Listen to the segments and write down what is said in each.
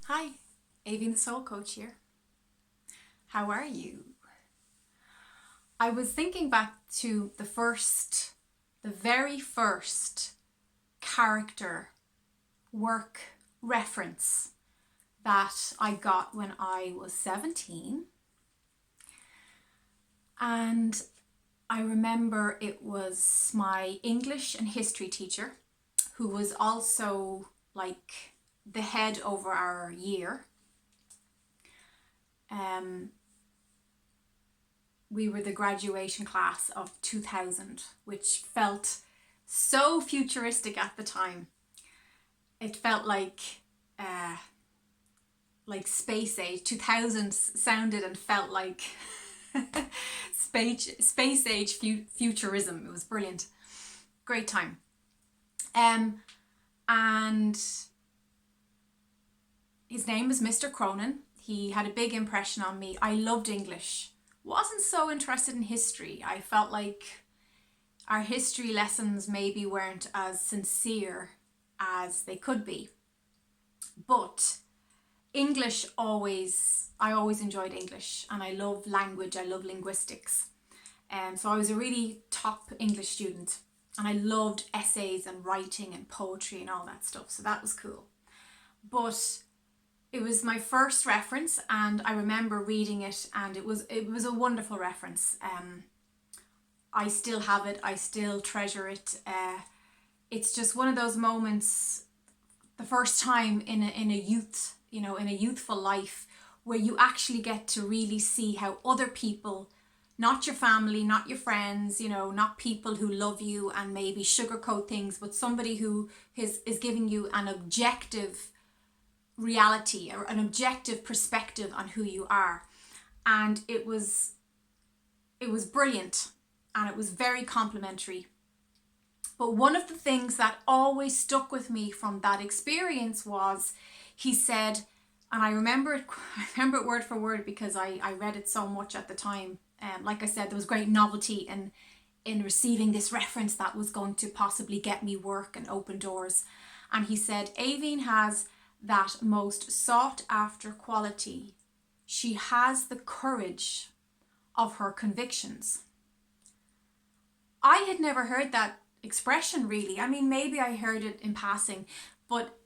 Hi, Avian the Soul Coach here. How are you? I was thinking back to the very first character work reference that I got when I was 17. And I remember it was my English and history teacher, who was also like the head over our year. Um, we were the graduation class of 2000, which felt so futuristic at the time. It felt uh, like space age. 2000s sounded and felt like space age futurism. It was brilliant, great time. Um, and his name was Mr. Cronin. He had a big impression on me. I loved English. Wasn't so interested in history. I felt like our history lessons maybe weren't as sincere as they could be. But I always enjoyed English, and I love language, I love linguistics. So I was a really top English student, and I loved essays and writing and poetry and all that stuff. So that was cool. But it was my first reference, and I remember reading it, and it was a wonderful reference. I still have it. I still treasure it. It's just one of those moments, the first time in a youth, in a youthful life, where you actually get to really see how other people, not your family, not your friends, not people who love you and maybe sugarcoat things, but somebody who is giving you an objective reality or an objective perspective on who you are. And it was brilliant, and it was very complimentary. But one of the things that always stuck with me from that experience was, he said, and I remember it I remember it word for word because I read it so much at the time. Like I said, there was great novelty in receiving this reference that was going to possibly get me work and open doors. And he said, Aveen has that most sought after quality. She has the courage of her convictions. I had never heard that expression really. I mean, maybe I heard it in passing, but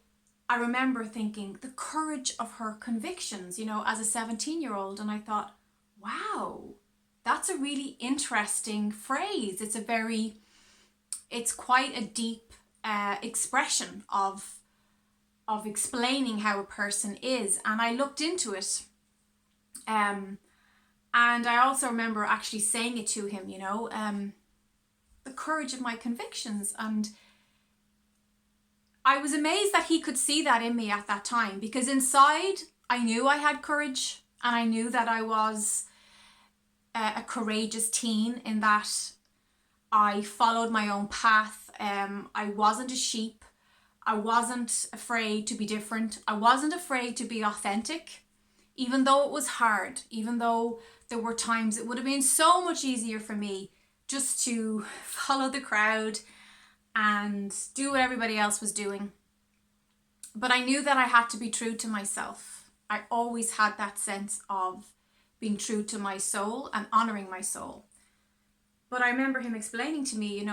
I remember thinking the courage of her convictions, as a 17-year-old. And I thought, wow, that's a really interesting phrase. It's quite a deep expression of explaining how a person is. And I looked into it. And I also remember actually saying it to him, the courage of my convictions. And I was amazed that he could see that in me at that time, because inside I knew I had courage, and I knew that I was a courageous teen, in that I followed my own path. I wasn't a sheep. I wasn't afraid to be different. I wasn't afraid to be authentic, even though it was hard, even though there were times it would have been so much easier for me just to follow the crowd and do what everybody else was doing. But I knew that I had to be true to myself. I always had that sense of being true to my soul and honoring my soul. But I remember him explaining to me,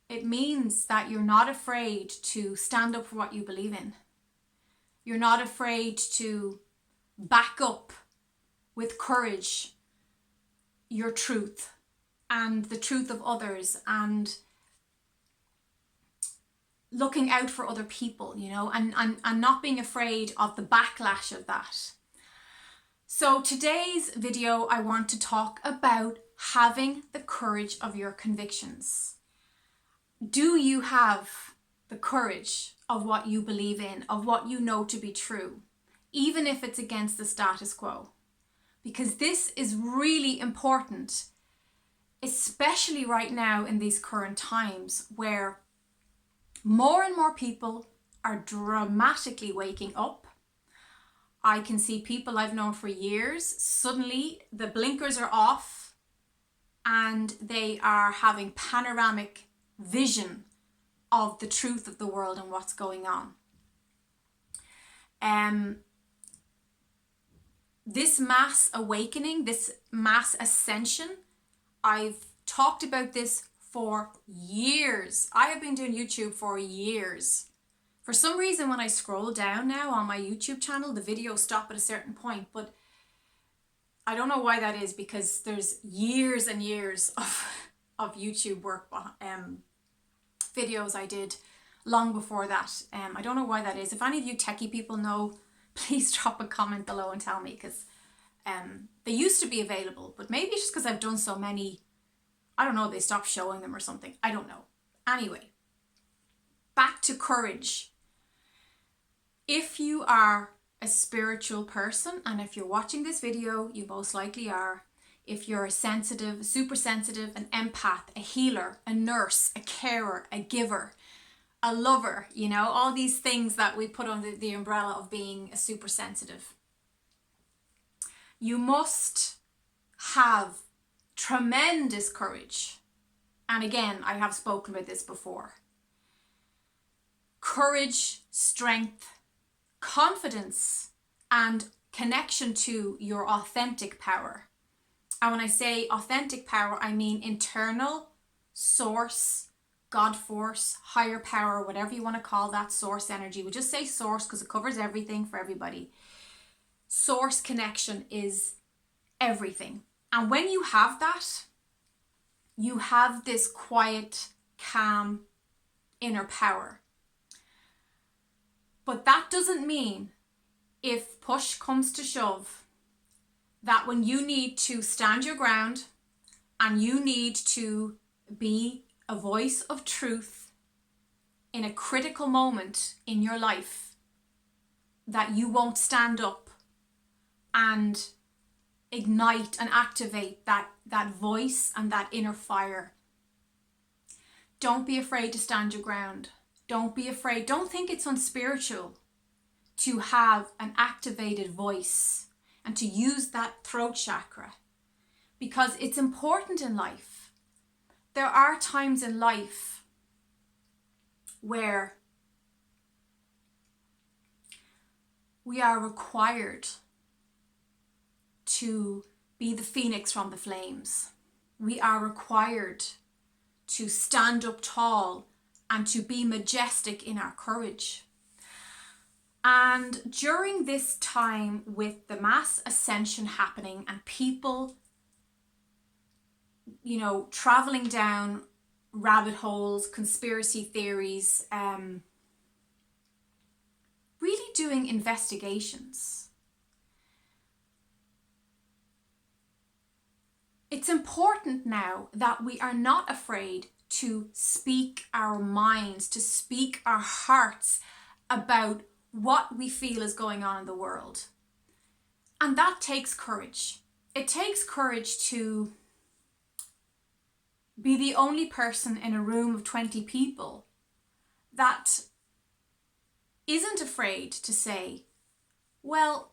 it means that you're not afraid to stand up for what you believe in. You're not afraid to back up with courage your truth and the truth of others, and looking out for other people, and not being afraid of the backlash of that. So today's video, I want to talk about having the courage of your convictions. Do you have the courage of what you believe in, of what you know to be true, even if it's against the status quo? Because this is really important, especially right now in these current times, where more and more people are dramatically waking up. I can see people I've known for years, suddenly the blinkers are off and they are having panoramic vision of the truth of the world and what's going on. this mass awakening, this mass ascension, I've talked about this for years. I have been doing YouTube for years. For some reason, when I scroll down now on my YouTube channel, the videos stop at a certain point, but I don't know why that is, because there's years and years of YouTube work, videos I did long before that. I don't know why that is. If any of you techie people know, please drop a comment below and tell me, because they used to be available, but maybe it's just because I've done so many, I don't know, they stopped showing them or something. I don't know. Anyway, back to courage. If you are a spiritual person, and if you're watching this video, you most likely are. If you're a sensitive, super sensitive, an empath, a healer, a nurse, a carer, a giver, a lover, you know, all these things that we put under the umbrella of being a super sensitive. You must have tremendous courage. And again, I have spoken about this before. Courage, strength, confidence, and connection to your authentic power. And when I say authentic power, I mean internal source, God force, higher power, whatever you want to call that, source energy. We just say source because it covers everything for everybody. Source connection is everything. And when you have that, you have this quiet, calm, inner power. But that doesn't mean, if push comes to shove, that when you need to stand your ground and you need to be a voice of truth in a critical moment in your life, that you won't stand up and ignite and activate that voice and that inner fire. Don't be afraid to stand your ground. Don't be afraid. Don't think it's unspiritual to have an activated voice and to use that throat chakra, because it's important in life. There are times in life where we are required to be the phoenix from the flames. We are required to stand up tall and to be majestic in our courage. And during this time, with the mass ascension happening and people, you know, traveling down rabbit holes, conspiracy theories, really doing investigations, it's important now that we are not afraid to speak our minds, to speak our hearts about what we feel is going on in the world. And that takes courage. It takes courage to be the only person in a room of 20 people that isn't afraid to say, well,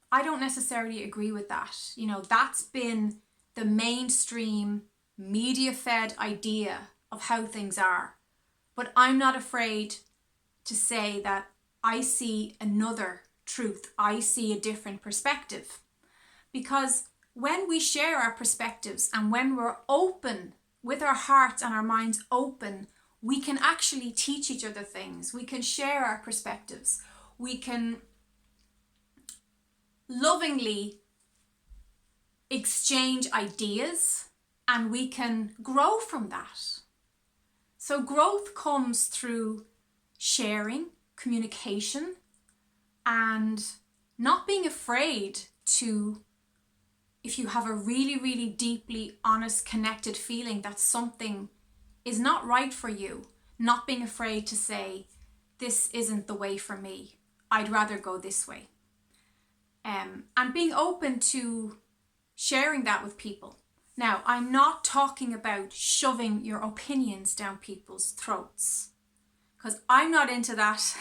I don't necessarily agree with that. You know, that's been the mainstream media-fed idea of how things are. But I'm not afraid to say that I see another truth. I see a different perspective. Because when we share our perspectives and when we're open, with our hearts and our minds open, we can actually teach each other things. We can share our perspectives. We can lovingly exchange ideas, and we can grow from that. So growth comes through sharing, communication, and not being afraid to, if you have a really, really deeply honest, connected feeling that something is not right for you, not being afraid to say, this isn't the way for me. I'd rather go this way. And being open to sharing that with people. Now, I'm not talking about shoving your opinions down people's throats, because I'm not into that.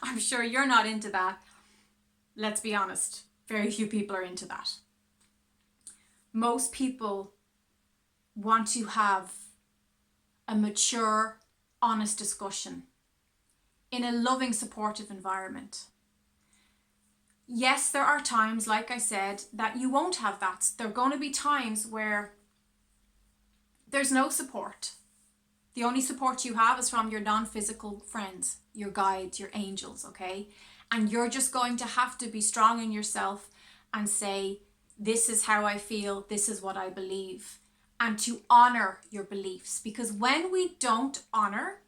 I'm sure you're not into that. Let's be honest, very few people are into that. Most people want to have a mature, honest discussion in a loving, supportive environment. yes, there are times, like I said, that you won't have that. There are going to be times where there's no support. The only support you have is from your non-physical friends, your guides, your angels, okay? And you're just going to have to be strong in yourself and say, this is how I feel, this is what I believe, and to honor your beliefs. Because when we don't honor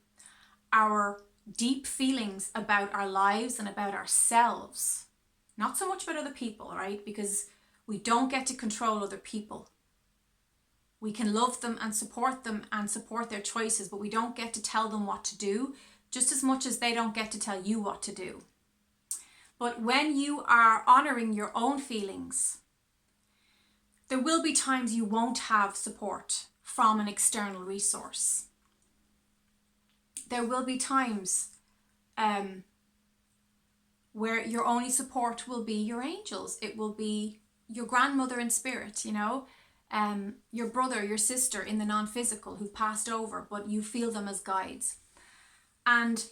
our deep feelings about our lives and about ourselves, not so much about other people, right? Because we don't get to control other people. We can love them and support their choices, but we don't get to tell them what to do, just as much as they don't get to tell you what to do. But when you are honoring your own feelings, there will be times you won't have support from an external resource. There will be times where your only support will be your angels. It will be your grandmother in spirit, you know, your brother, your sister in the non-physical who've passed over, but you feel them as guides. And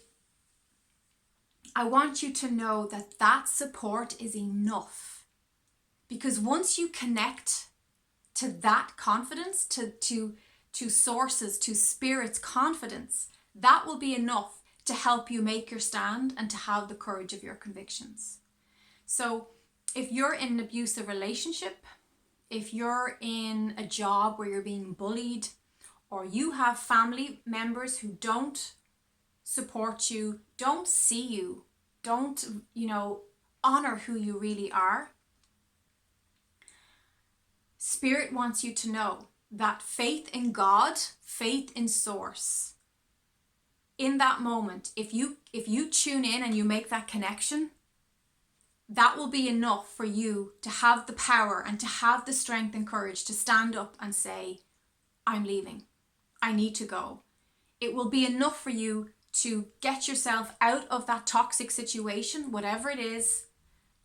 I want you to know that that support is enough, because once you connect to that confidence, to sources, to spirit's confidence, that will be enough to help you make your stand and to have the courage of your convictions. So if you're in an abusive relationship, if you're in a job where you're being bullied, or you have family members who don't support you, don't see you, don't, honor who you really are, Spirit wants you to know that faith in God, faith in source, in that moment, if you tune in and you make that connection, that will be enough for you to have the power and to have the strength and courage to stand up and say, I'm leaving. I need to go. It will be enough for you to get yourself out of that toxic situation, whatever it is,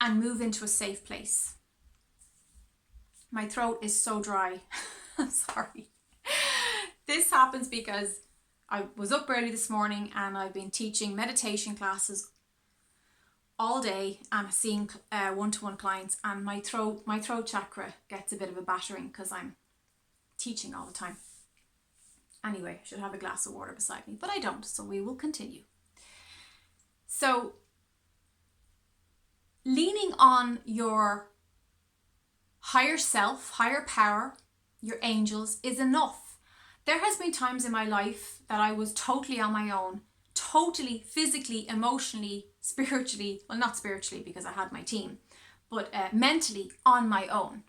and move into a safe place. My throat is so dry. I'm sorry. This happens because I was up early this morning and I've been teaching meditation classes all day and seeing one-to-one clients, and my throat chakra gets a bit of a battering because I'm teaching all the time. Anyway, I should have a glass of water beside me, but I don't, so we will continue. So, leaning on your higher self, higher power, your angels is enough. There has been times in my life that I was totally on my own, totally physically, emotionally, spiritually, well, not spiritually because I had my team, but mentally on my own.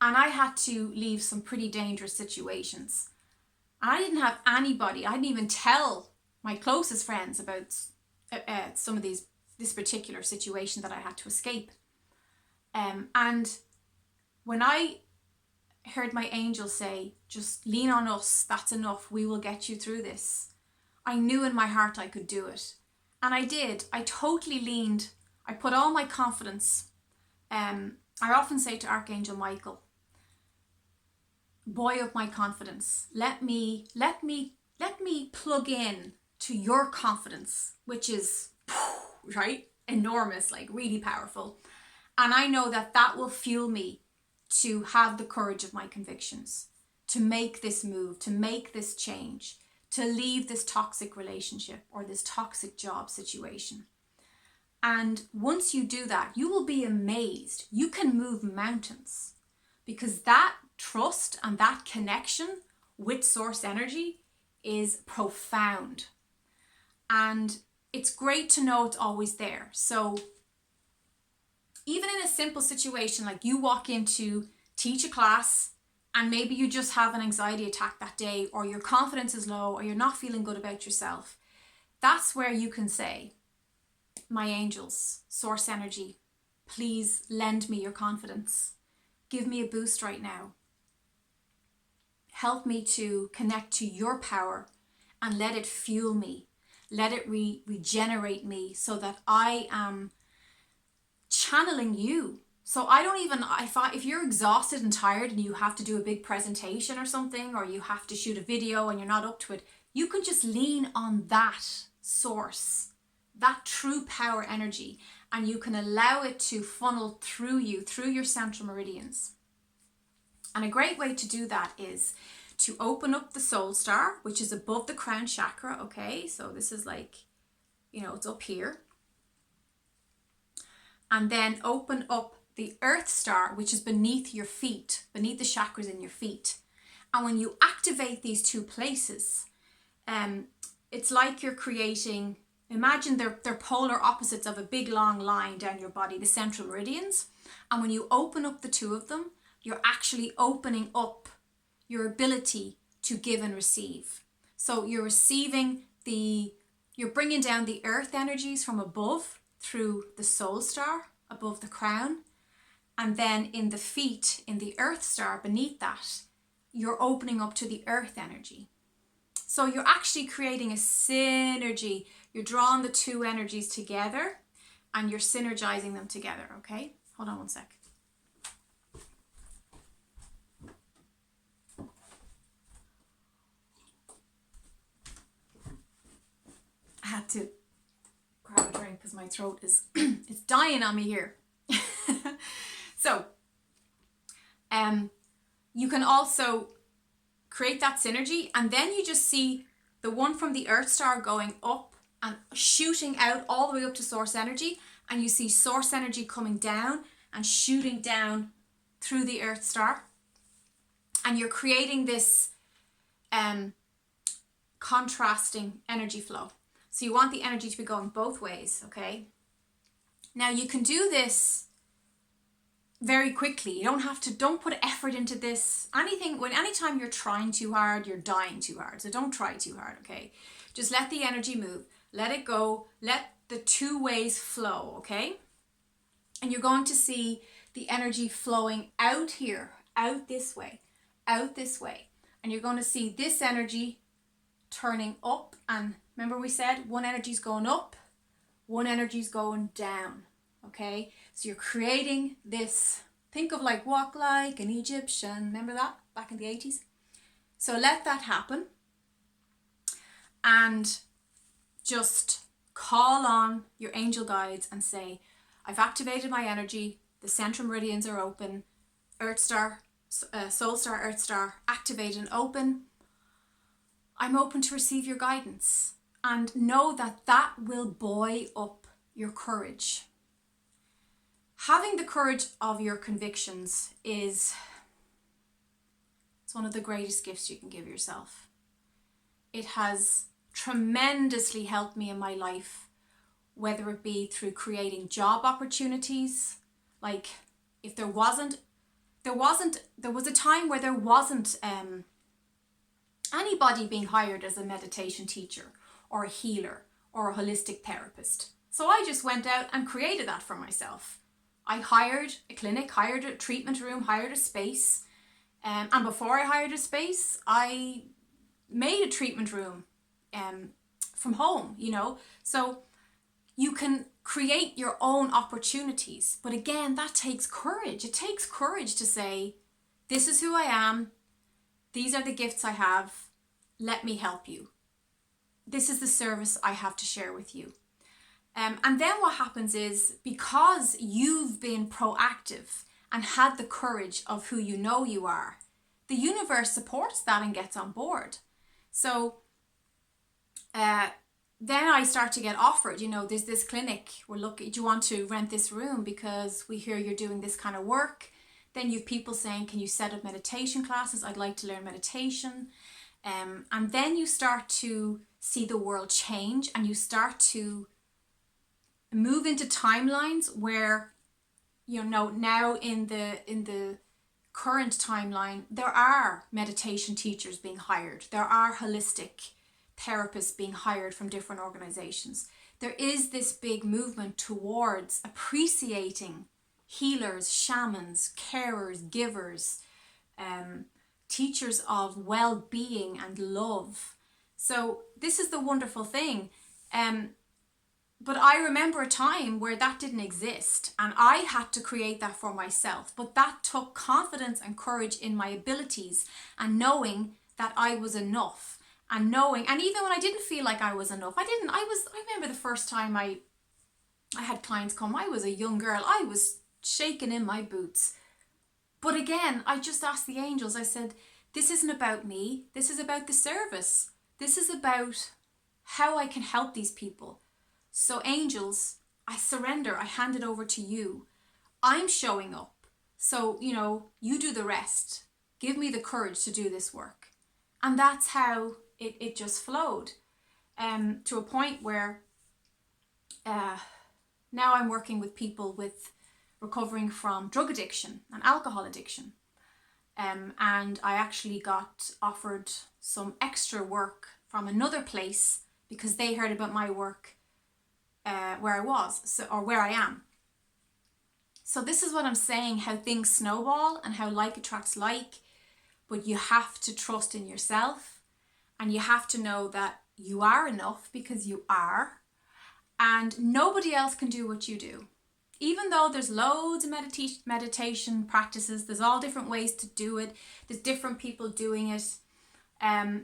And I had to leave some pretty dangerous situations. I didn't have anybody, I didn't even tell my closest friends about some of this particular situation that I had to escape. And when I heard my angel say, just lean on us, that's enough, we will get you through this, I knew in my heart I could do it. And I did. I totally leaned. I put all my confidence. I often say to Archangel Michael, boy of my confidence, let me plug in to your confidence, which is, right, enormous, like really powerful. And I know that will fuel me to have the courage of my convictions, to make this move, to make this change, to leave this toxic relationship or this toxic job situation. And once you do that, you will be amazed. You can move mountains, because that trust and that connection with source energy is profound. And it's great to know it's always there. So even in a simple situation, like you walk in to teach a class and maybe you just have an anxiety attack that day, or your confidence is low, or you're not feeling good about yourself, that's where you can say, my angels, source energy, please lend me your confidence. Give me a boost right now. Help me to connect to your power and let it fuel me. Let it regenerate me so that I am channeling you. So I don't even, if you're exhausted and tired and you have to do a big presentation or something, or you have to shoot a video and you're not up to it, you can just lean on that source, that true power energy, and you can allow it to funnel through you, through your central meridians. And a great way to do that is to open up the soul star, which is above the crown chakra. Okay, so this is like, you know, it's up here. And then open up the earth star, which is beneath your feet, beneath the chakras in your feet. And when you activate these two places, it's like you're creating, imagine they're polar opposites of a big long line down your body, the central meridians. And when you open up the two of them, you're actually opening up your ability to give and receive. So you're receiving you're bringing down the earth energies from above through the soul star above the crown. And then in the feet, in the earth star beneath that, you're opening up to the earth energy. So you're actually creating a synergy. You're drawing the two energies together and you're synergizing them together, okay? Hold on one sec. I had to grab a drink because my throat is it's dying on me here. So, you can also create that synergy, and then you just see the one from the earth star going up and shooting out all the way up to source energy, and you see source energy coming down and shooting down through the earth star, and you're creating this contrasting energy flow. So you want the energy to be going both ways, okay? Now you can do this very quickly. You don't put effort into this. Anytime you're trying too hard, you're dying too hard. So don't try too hard, okay? Just let the energy move. Let it go. Let the two ways flow, okay? And you're going to see the energy flowing out here, out this way. And you're going to see this energy turning up, and remember we said one energy is going up, one energy is going down, okay? So you're creating this, think of like walk like an Egyptian, remember that back in the 80s? So let that happen and just call on your angel guides and say, I've activated my energy, the central meridians are open, earth star, soul star, earth star, activated and open. I'm open to receive your guidance, and know that that will buoy up your courage. Having the courage of your convictions it's one of the greatest gifts you can give yourself. It has tremendously helped me in my life, whether it be through creating job opportunities. Like if there was a time where there wasn't anybody being hired as a meditation teacher or a healer or a holistic therapist. So I just went out and created that for myself. I hired a clinic, hired a treatment room, hired a space. And before I hired a space, I made a treatment room from home, you know. So you can create your own opportunities. But again, that takes courage. It takes courage to say, this is who I am. These are the gifts I have. Let me help you. This is the service I have to share with you. And then what happens is, because you've been proactive and had the courage of who you know you are, the universe supports that and gets on board. So then I start to get offered, you know, there's this clinic, we're looking, do you want to rent this room because we hear you're doing this kind of work? Then you have people saying, can you set up meditation classes? I'd like to learn meditation. And then you start to see the world change, and you start to move into timelines where, you know, now in the current timeline, there are meditation teachers being hired. There are holistic therapists being hired from different organizations. There is this big movement towards appreciating healers, shamans, carers, givers, teachers of well-being and love. So this is the wonderful thing. But I remember a time where that didn't exist, and I had to create that for myself. But that took confidence and courage in my abilities, and knowing that I was enough, and knowing, and even when I didn't feel like I was enough, I remember the first time I had clients come, I was a young girl, I was shaking in my boots. But again, I just asked the angels, I said, this isn't about me, this is about the service. This is about how I can help these people. So angels, I surrender, I hand it over to you. I'm showing up. So, you do the rest. Give me the courage to do this work. And that's how it just flowed. To a point where now I'm working with people with recovering from drug addiction and alcohol addiction. And I actually got offered some extra work from another place because they heard about my work where I was, or where I am. So this is what I'm saying, how things snowball and how like attracts like, but you have to trust in yourself and you have to know that you are enough, because you are, and nobody else can do what you do. Even though there's loads of meditation practices, there's all different ways to do it, there's different people doing it. I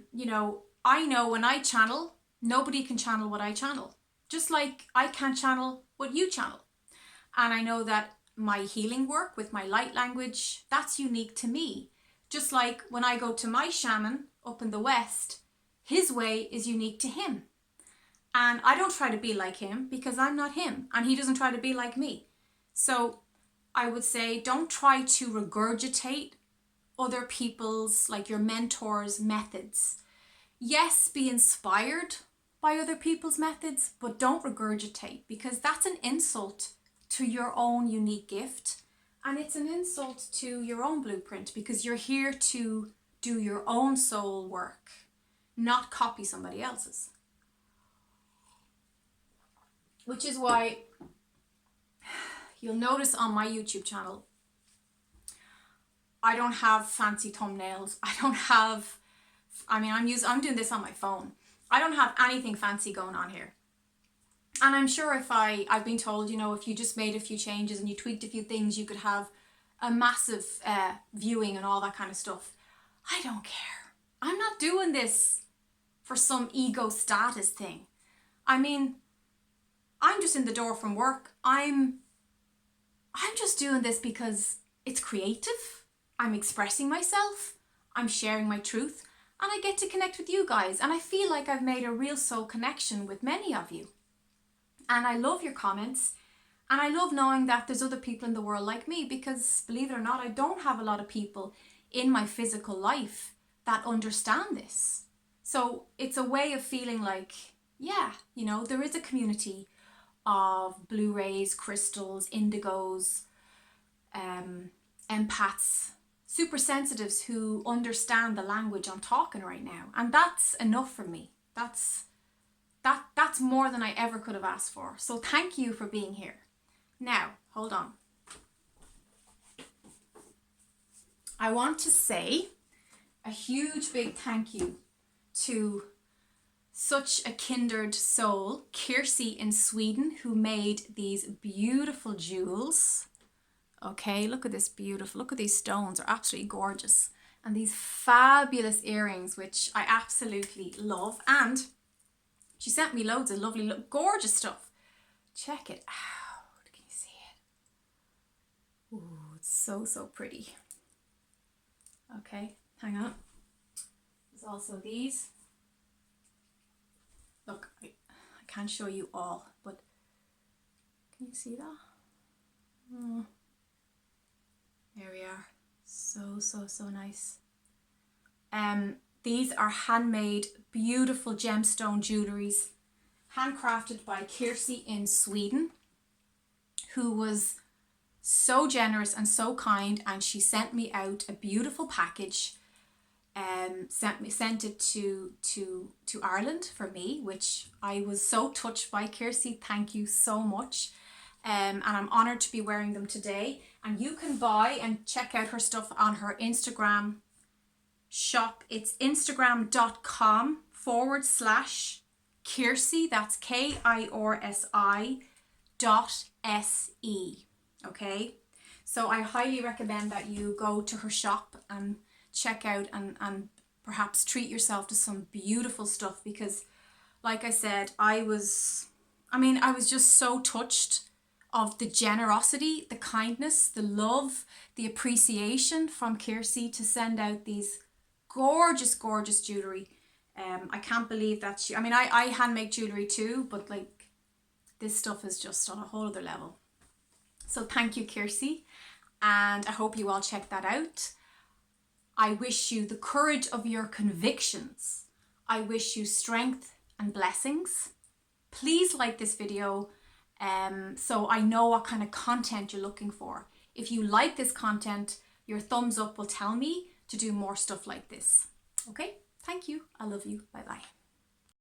know when I channel, nobody can channel what I channel. Just like I can't channel what you channel. And I know that my healing work with my light language, that's unique to me. Just like when I go to my shaman up in the West, his way is unique to him. And I don't try to be like him because I'm not him, and he doesn't try to be like me. So I would say, don't try to regurgitate other people's, like your mentors' methods. Yes, be inspired by other people's methods, but don't regurgitate, because that's an insult to your own unique gift. And it's an insult to your own blueprint, because you're here to do your own soul work, not copy somebody else's. Which is why you'll notice on my YouTube channel, I don't have fancy thumbnails. I'm doing this on my phone. I don't have anything fancy going on here. And I'm sure if I've been told, if you just made a few changes and you tweaked a few things, you could have a massive viewing and all that kind of stuff. I don't care. I'm not doing this for some ego status thing. I'm just in the door from work. I'm just doing this because it's creative. I'm expressing myself. I'm sharing my truth. And I get to connect with you guys. And I feel like I've made a real soul connection with many of you. And I love your comments. And I love knowing that there's other people in the world like me, because believe it or not, I don't have a lot of people in my physical life that understand this. So it's a way of feeling like, there is a community of Blu-rays, crystals, indigos, empaths, super sensitives who understand the language I'm talking right now. And that's enough for me. That's more than I ever could have asked for. So thank you for being here. Now, hold on. I want to say a huge big thank you to such a kindred soul, Kirsi in Sweden, who made these beautiful jewels. Okay, look at this beautiful, look at these stones, they're absolutely gorgeous. And these fabulous earrings, which I absolutely love. And she sent me loads of lovely, gorgeous stuff. Check it out, can you see it? Ooh, it's so, so pretty. Okay, hang on. There's also these. Look, I can't show you all, but can you see that? There we are. So, so, so nice. These are handmade, beautiful gemstone jewelleries, handcrafted by Kirsi in Sweden, who was so generous and so kind, and she sent me out a beautiful package. Sent it to Ireland for me, which I was so touched by. Kirsi, thank you so much. And I'm honoured to be wearing them today. And you can buy and check out her stuff on her Instagram shop. It's instagram.com/Kirsi, that's KIRSI.SE. Okay, so I highly recommend that you go to her shop and check out and perhaps treat yourself to some beautiful stuff, because like I said, I was just so touched of the generosity, the kindness, the love, the appreciation from Kiersey to send out these gorgeous, gorgeous jewellery. I can't believe that I hand make jewellery too, but like this stuff is just on a whole other level. So thank you, Kiersey, and I hope you all check that out. I wish you the courage of your convictions. I wish you strength and blessings. Please like this video so I know what kind of content you're looking for. If you like this content, your thumbs up will tell me to do more stuff like this. Okay, thank you. I love you. Bye bye.